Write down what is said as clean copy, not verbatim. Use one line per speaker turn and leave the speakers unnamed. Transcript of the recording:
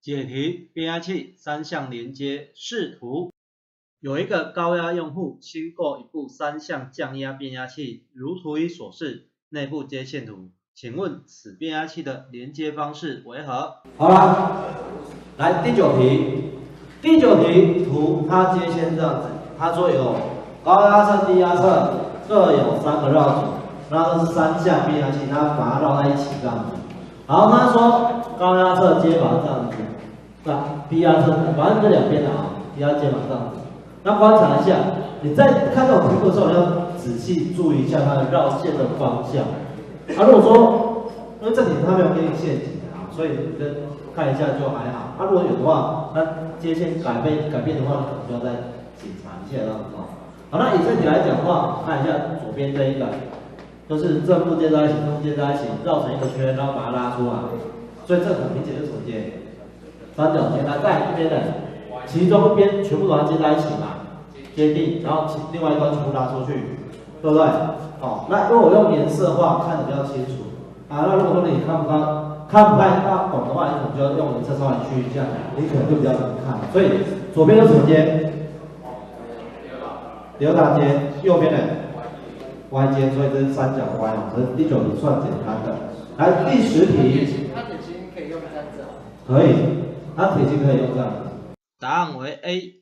解题变压器三项连接视图。有一个高压用户新购一部3项降压变压器，如图一所示，内部接线图。请问此变压器的连接方式为何？
好了，来第9题。第9题图它接线这样子，它说有高压侧、低压侧各有3个绕组，那这是3项变压器，它把它绕在一起这样子。好，他说高压侧接法这样子，那低压侧反正这两边的啊，低压接法这样子。那观察一下，你在看这种题目的时候，你要仔细注意一下它的绕线的方向。如果说因为这题它没有给你陷阱啊，所以你跟看一下就还好。如果有的话，那接线改变的话，可能就要再检查一下这样子哦。好，那以这题来讲的话，看一下左边这一个，就是正负接在一起，正负接在一起，绕成一个圈，然后把它拉出来。所以这很明显就是什么接？三角接，它在这边的其中一边全部把它接在一起嘛，接地，然后另外一端全部拉出去，对不对？好，那因为我用颜色的话看得比较清楚啊。那如果说你看不太懂的话，你可能就要用颜色稍微区一下，你可能就比较难看。所以左边是什么接？流打接，右边的 Y 接，所以这是三角 Y 哦。这是第9题算简单的。来第10题，
它铁芯可以用这样子。
可以，它铁芯可以用这样。
答案为 A。